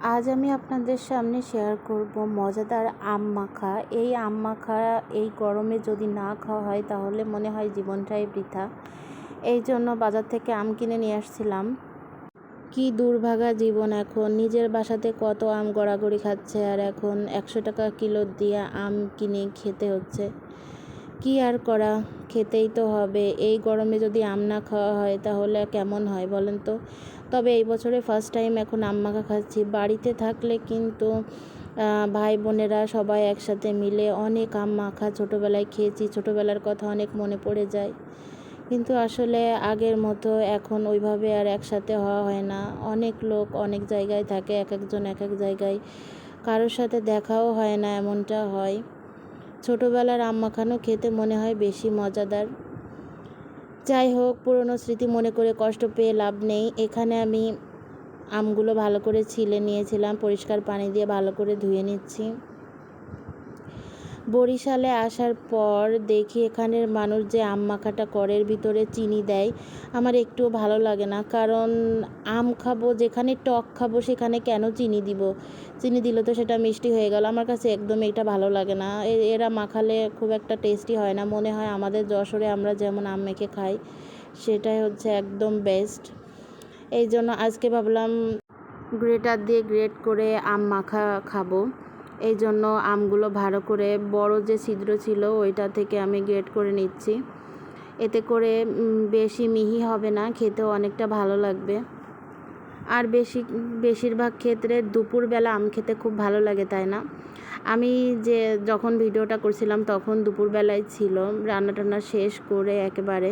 আজ আমি আপনাদের সামনে শেয়ার করব মজাদার আম মাখা। এই আম মাখা এই গরমে যদি না খাওয়া হয় তাহলে মনে হয় জীবনটাই বৃথা। এই জন্য বাজার থেকে আম কিনে নিয়ে আসছিলাম। কি দুর্ভাগা জীবন, এখন নিজের বাসাতে কত আম গড়াগড়ি খাচ্ছে আর এখন 100 টাকা কিলো দিয়ে আম কিনে খেতে হচ্ছে। কি আর করা, খেতেই তো হবে। এই গরমে যদি আম না খাওয়া হয় তাহলে কেমন হয় বলেন তো। তবে এই বছরে ফার্স্ট টাইম এখন আম মাখা খাচ্ছি। বাড়িতে থাকলে কিন্তু ভাই বোনেরা সবাই একসাথে মিলে অনেক আম মাখা ছোটোবেলায় খেয়েছি। ছোটোবেলার কথা অনেক মনে পড়ে যায়, কিন্তু আসলে আগের মতো এখন ওইভাবে আর একসাথে হওয়া হয় না। অনেক লোক অনেক জায়গায় থাকে, এক একজন এক এক জায়গায়, কারোর সাথে দেখাও হয় না, এমনটা হয়। ছোটোবেলার আম মাখানো খেতে মনে হয় বেশি মজাদার। যাই হোক, পুরনো স্মৃতি মনে করে কষ্ট পেয়ে লাভ নেই। এখানে আমি আমগুলো ভালো করে ছিলে নিয়েছিলাম, পরিষ্কার পানি দিয়ে ভালো করে ধুয়ে নিচ্ছি। বরিশালে আসার পর দেখি এখানের মানুষ যে আম মাখাটা করে এর ভিতরে চিনি দেয়। আমার একটুও ভালো লাগে না, কারণ আম খাবো, যেখানে টক খাবো সেখানে কেন চিনি দিব? চিনি দিলে তো সেটা মিষ্টি হয়ে গেল। আমার কাছে একদম এটা ভালো লাগে না। এরা মাখালে খুব একটা টেস্টি হয় না। মনে হয় আমাদের যশোরে আমরা যেমন আম মেখে খাই সেটাই হচ্ছে একদম বেস্ট। এই জন্য আজকে ভাবলাম গ্রেটার দিয়ে গ্রেট করে আম মাখা খাবো। এই জন্য আমগুলো ভালো করে বড় যে ছিদ্র ছিল ওইটা থেকে আমি গ্রেট করে নিচ্ছি। এতে করে বেশি মিহি হবে না, খেতেও অনেকটা ভালো লাগবে। আর বেশিরভাগ ক্ষেত্রে দুপুরবেলা আম খেতে খুব ভালো লাগে, তাই না? আমি যে যখন ভিডিওটা করছিলাম তখন দুপুরবেলায় ছিল, রান্না টান্না শেষ করে একেবারে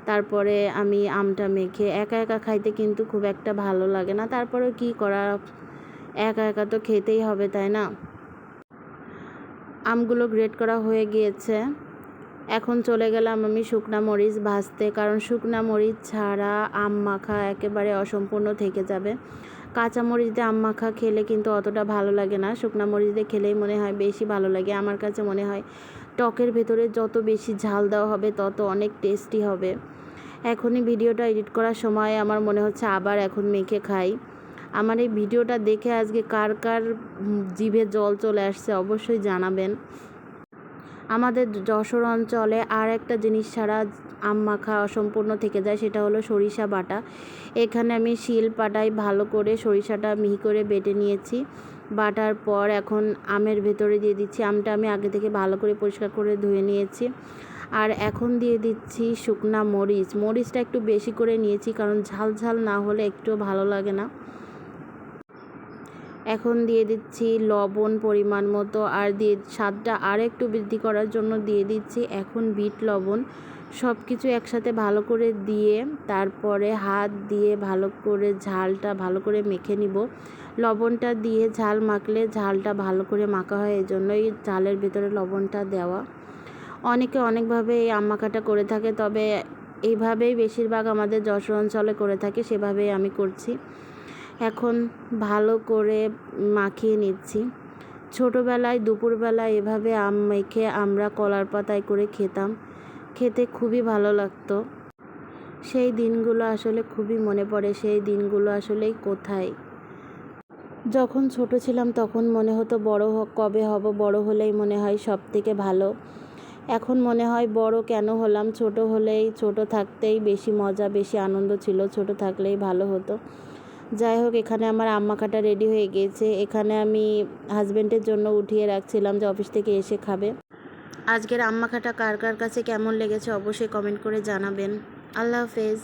তারপরে আমি আমটা মেখে একা একা খাইতে কিন্তু খুব একটা ভালো লাগে না। তারপরেও কি করা, একা একা তো খেতেই হবে, তাই না? আমগুলো গ্রেট করা হয়ে গিয়েছে। এখন চলে গেলাম আমি শুকনা মরিচ ভাজতে, কারণ শুকনা মরিচ ছাড়া আম মাখা একেবারে অসম্পূর্ণ থেকে যাবে। কাঁচা মরিচ দিয়ে আম মাখা খেলে কিন্তু অতটা ভালো লাগে না, শুকনা মরিচ দিয়ে খেলেই মনে হয় বেশি ভালো লাগে। আমার কাছে মনে হয় টকের ভেতরে যত বেশি ঝাল দেওয়া হবে তত অনেক টেস্টি হবে। এখনই ভিডিওটা এডিট করার সময় আমার মনে হচ্ছে আবার এখন মেখে খাই। আমার এই ভিডিওটা দেখে আজকে কার কার জিভে জল চলে আসছে অবশ্যই জানাবেন। আমাদের যশোর অঞ্চলে আর একটা জিনিস ছাড়া আম মাখা অসম্পূর্ণ থেকে যায়, সেটা হলো সরিষা বাটা। এখানে আমি শিল পাটায় ভালো করে সরিষাটা মিহি করে বেটে নিয়েছি। বাটার পর এখন আমের ভেতরে দিয়ে দিচ্ছি। আমটা আমি আগে থেকে ভালো করে পরিষ্কার করে ধুয়ে নিয়েছি। আর এখন দিয়ে দিচ্ছি শুকনা মরিচ। মরিচটা একটু বেশি করে নিয়েছি, কারণ ঝাল ঝাল না হলে একটুও ভালো লাগে না। এখন দিয়ে দিচ্ছি লবণ পরিমাণ মতো, আর দিয়ে স্বাদটা আর একটু বৃদ্ধি করার জন্য দিয়ে দিচ্ছি এখন বিট লবণ। সব কিছু একসাথে ভালো করে দিয়ে তারপরে হাত দিয়ে ভালো করে ঝালটা ভালো করে মেখে নিব। লবণটা দিয়ে ঝাল মাখলে ঝালটা ভালো করে মাখা হয়, এই জন্যই ঝালের ভিতরে লবণটা দেওয়া। অনেকে অনেকভাবে এই আম মাখাটা করে থাকে, তবে এইভাবেই বেশিরভাগ আমাদের যশোর অঞ্চলে করে থাকে, সেভাবেই আমি করছি। এখন ভালো করে মাখিয়ে নিচ্ছি। ছোটোবেলায় দুপুরবেলায় এভাবে আম মেখে আমরা কলার পাতায় করে খেতাম, খেতে খুবই ভালো লাগতো। সেই দিনগুলো আসলে খুবই মনে পড়ে। সেই দিনগুলো আসলেই কোথায়। যখন ছোট ছিলাম তখন মনে হতো কবে হব, বড় হলেই মনে হয় সব থেকে ভালো। এখন মনে হয় বড় কেন হলাম, ছোট থাকতেই বেশি মজা বেশি আনন্দ ছিল, ছোট থাকলেই ভালো হতো। যাই হোক, এখানে আমার আম মাখাটা রেডি হয়ে গিয়েছে। এখানে আমি হাজব্যান্ডের জন্য উঠিয়ে রাখছিলাম যে অফিস থেকে এসে খাবে। আজকের আম মাখাটা কার কার কাছে কেমন লেগেছে অবশ্যই কমেন্ট করে জানাবেন। আল্লাহ হাফেজ।